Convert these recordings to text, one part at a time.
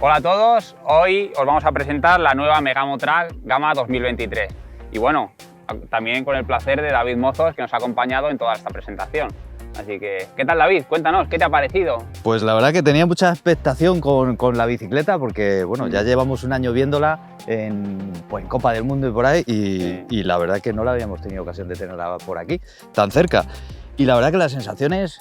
Hola a todos, hoy os vamos a presentar la nueva Megamo Track Gama 2023 y bueno, también con el placer de David Mozos, que nos ha acompañado en toda esta presentación. Así que, ¿qué tal, David? Cuéntanos, ¿qué te ha parecido? Pues la verdad que tenía mucha expectación con la bicicleta porque bueno, ya llevamos un año viéndola en Copa del Mundo y por ahí y la verdad que no la habíamos tenido ocasión de tenerla por aquí, tan cerca. Y la verdad que las sensaciones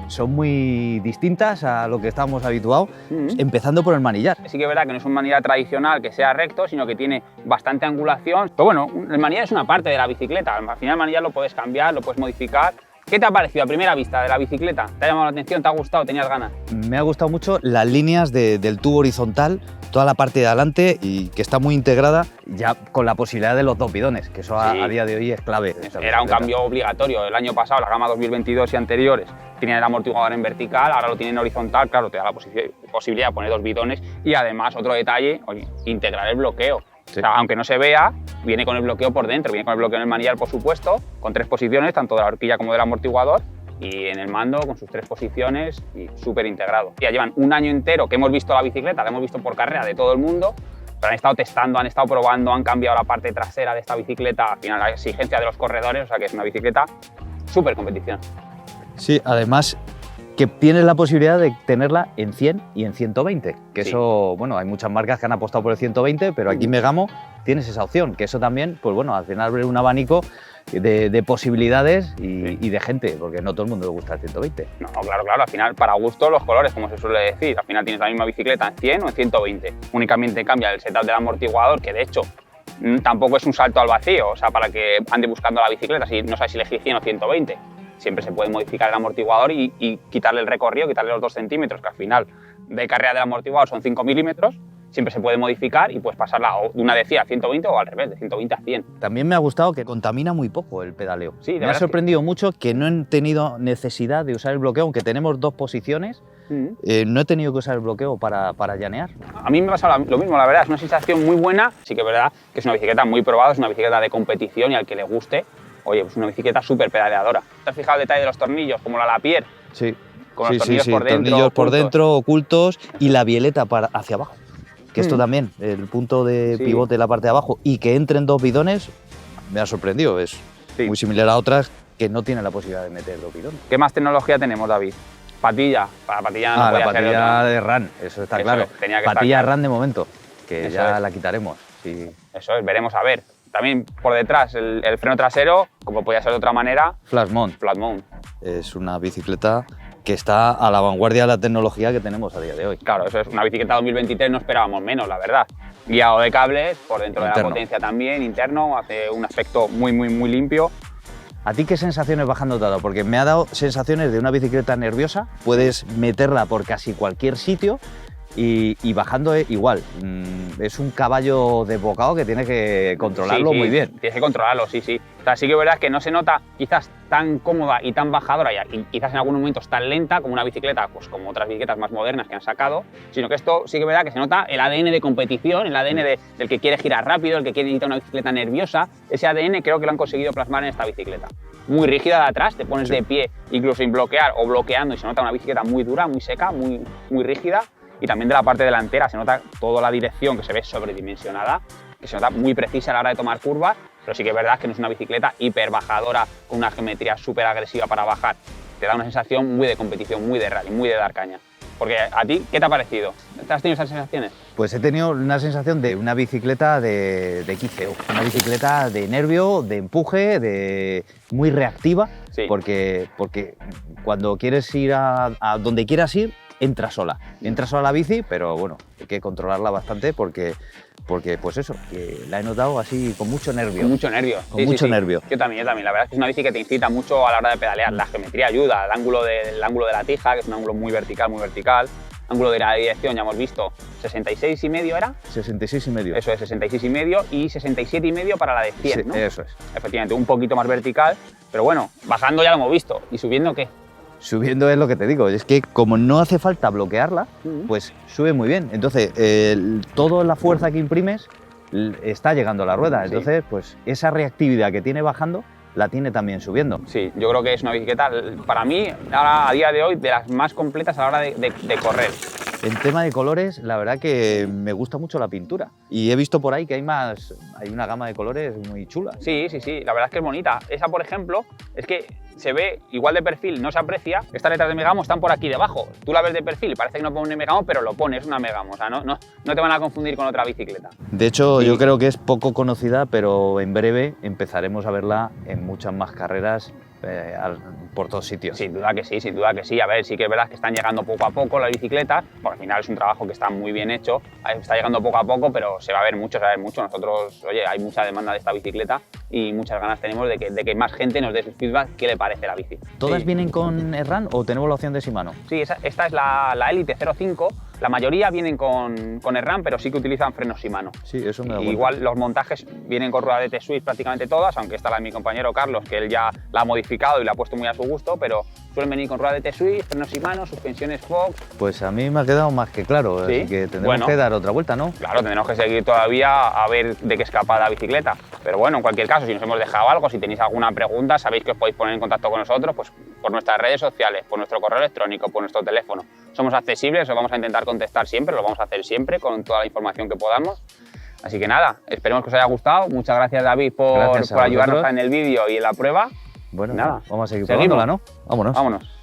son muy distintas a lo que estábamos habituados, empezando por el manillar. Sí que es verdad que no es un manillar tradicional que sea recto, sino que tiene bastante angulación. Pero bueno, el manillar es una parte de la bicicleta. Al final el manillar lo puedes cambiar, lo puedes modificar. ¿Qué te ha parecido a primera vista de la bicicleta? ¿Te ha llamado la atención? ¿Te ha gustado? ¿Tenías ganas? Me ha gustado mucho las líneas del tubo horizontal, toda la parte de adelante y que está muy integrada ya con la posibilidad de los dos bidones, que eso a día de hoy es clave. Era un cambio obligatorio. El año pasado, la Gama 2022 y anteriores, tenían el amortiguador en vertical, ahora lo tienen en horizontal. Claro, te da la posibilidad de poner dos bidones y además, otro detalle, integrar el bloqueo. Sí. O sea, aunque no se vea, viene con el bloqueo por dentro, viene con el bloqueo en el manillar, por supuesto, con 3 posiciones, tanto de la horquilla como del amortiguador, y en el mando con sus 3 posiciones y súper integrado. Ya llevan un año entero que hemos visto la bicicleta, la hemos visto por carrera de todo el mundo, pero han estado testando, han estado probando, han cambiado la parte trasera de esta bicicleta, al final la exigencia de los corredores, o sea que es una bicicleta súper competición. Sí, además que tienes la posibilidad de tenerla en 100 y en 120, que sí. Eso, bueno, hay muchas marcas que han apostado por el 120, pero aquí Megamo tienes esa opción, que eso también, pues bueno, al final abre un abanico de posibilidades y de gente, porque no todo el mundo le gusta el 120. No, claro, al final para gusto los colores, como se suele decir, al final tienes la misma bicicleta en 100 o en 120, únicamente cambia el setup del amortiguador, que de hecho tampoco es un salto al vacío, o sea, para que ande buscando la bicicleta, si no sabes si elegir 100 o 120. Siempre se puede modificar el amortiguador y quitarle el recorrido, quitarle los 2 centímetros, que al final de carrera del amortiguador son 5 milímetros, siempre se puede modificar y puedes pasarla de una de 100 a 120 o al revés, de 120 a 100. También me ha gustado que contamina muy poco el pedaleo. Sí, me ha sorprendido mucho que no he tenido necesidad de usar el bloqueo, aunque tenemos 2 posiciones, no he tenido que usar el bloqueo para llanear. A mí me pasa lo mismo, la verdad, es una sensación muy buena, sí que es verdad que es una bicicleta muy probada, es una bicicleta de competición y al que le guste, oye, pues una bicicleta súper pedaleadora. ¿Te has fijado el detalle de los tornillos, como la Lapierre? Sí. Con los tornillos por dentro, tornillos por dentro, ocultos, y la bieleta hacia abajo. Que esto también, el punto de pivote de la parte de abajo, y que entren 2 bidones, me ha sorprendido. Es muy similar a otras que no tienen la posibilidad de meter 2 bidones. ¿Qué más tecnología tenemos, David? Patilla. Para la patilla no podía la patilla de RAN, eso está claro. Patilla RAN de momento, que eso ya la quitaremos. Sí. Eso es, veremos a ver. También por detrás el freno trasero, como podía ser de otra manera, Flat mount. Es una bicicleta que está a la vanguardia de la tecnología que tenemos a día de hoy. Claro, eso es una bicicleta 2023, no esperábamos menos, la verdad. Guiado de cables, por dentro de la potencia también, interno, hace un aspecto muy limpio. ¿A ti qué sensaciones bajando te ha dado? Porque me ha dado sensaciones de una bicicleta nerviosa, puedes meterla por casi cualquier sitio y bajando igual. Es un caballo desbocado que tienes que controlarlo muy bien. Tienes que controlarlo, sí. O sea, sí que es verdad que no se nota quizás tan cómoda y tan bajadora y quizás en algunos momentos tan lenta como una bicicleta, pues como otras bicicletas más modernas que han sacado, sino que esto sí que es verdad que se nota el ADN de competición, el ADN del que quiere girar rápido, el que quiere necesitar una bicicleta nerviosa. Ese ADN creo que lo han conseguido plasmar en esta bicicleta. Muy rígida de atrás, te pones de pie incluso sin bloquear o bloqueando y se nota una bicicleta muy dura, muy seca, muy rígida. Y también de la parte delantera se nota toda la dirección que se ve sobredimensionada, que se nota muy precisa a la hora de tomar curvas, pero sí que es verdad que no es una bicicleta hiper bajadora con una geometría súper agresiva para bajar. Te da una sensación muy de competición, muy de rally, muy de dar caña. Porque a ti, ¿qué te ha parecido? ¿Te has tenido esas sensaciones? Pues he tenido una sensación de una bicicleta de XCO, una bicicleta de nervio, de empuje, muy reactiva, porque cuando quieres ir a donde quieras ir, entra sola la bici, pero bueno, hay que controlarla bastante porque pues eso, que la he notado así con mucho nervio. Con mucho nervio. Con mucho nervio. Yo también, la verdad es que es una bici que te incita mucho a la hora de pedalear. La geometría ayuda, el ángulo de la tija, que es un ángulo muy vertical. Ángulo de la dirección, ya hemos visto, 66,5 ¿era? 66,5. Eso es, 66,5 y 67,5 para la de 100, ¿no? Eso es. Efectivamente, un poquito más vertical, pero bueno, bajando ya lo hemos visto. ¿Y subiendo qué? Subiendo es lo que te digo, es que como no hace falta bloquearla, pues sube muy bien. Entonces, toda la fuerza que imprimes está llegando a la rueda. Entonces, pues esa reactividad que tiene bajando, la tiene también subiendo. Sí, yo creo que es una bicicleta, para mí, ahora, a día de hoy, de las más completas a la hora de correr. En tema de colores, la verdad que me gusta mucho la pintura. Y he visto por ahí que hay una gama de colores muy chula. Sí, la verdad es que es bonita. Esa, por ejemplo, es que se ve igual de perfil, no se aprecia. Estas letras de Megamo están por aquí debajo. Tú la ves de perfil, parece que no pone Megamo, pero lo pone, es una Megamo. O sea, no te van a confundir con otra bicicleta. De hecho, yo creo que es poco conocida, pero en breve empezaremos a verla en muchas más carreras por todos sitios. Sin duda que sí, sin duda que sí. A ver, sí que es verdad que están llegando poco a poco las bicicletas, porque al final es un trabajo que está muy bien hecho, está llegando poco a poco, pero se va a ver mucho, Nosotros, oye, hay mucha demanda de esta bicicleta y muchas ganas tenemos de que más gente nos dé su feedback qué le parece la bici. ¿Todas vienen con SRAM o tenemos la opción de Shimano? Sí, esta es la Elite 05. La mayoría vienen con SRAM, pero sí que utilizan frenos Shimano. Sí, eso me da cuenta. Igual los montajes vienen con rueda de T-Swiss prácticamente todas, aunque esta la de mi compañero Carlos, que él ya la ha modificado y la ha puesto muy a su gusto, pero suelen venir con rueda de T-Swiss, frenos Shimano, suspensiones Fox. Pues a mí me ha quedado más que claro, ¿Sí? Así que tendremos que dar otra vuelta, ¿no? Claro, tendremos que seguir todavía a ver de qué es capaz la bicicleta. Pero bueno, en cualquier caso, si nos hemos dejado algo, si tenéis alguna pregunta, sabéis que os podéis poner en contacto con nosotros pues, por nuestras redes sociales, por nuestro correo electrónico, por nuestro teléfono. Somos accesibles, os vamos a intentar contestar siempre, lo vamos a hacer siempre con toda la información que podamos. Así que nada, esperemos que os haya gustado. Muchas gracias, David, por ayudarnos en el vídeo y en la prueba. Bueno, nada, vamos a seguir probándola, ¿no? Vámonos. Vámonos.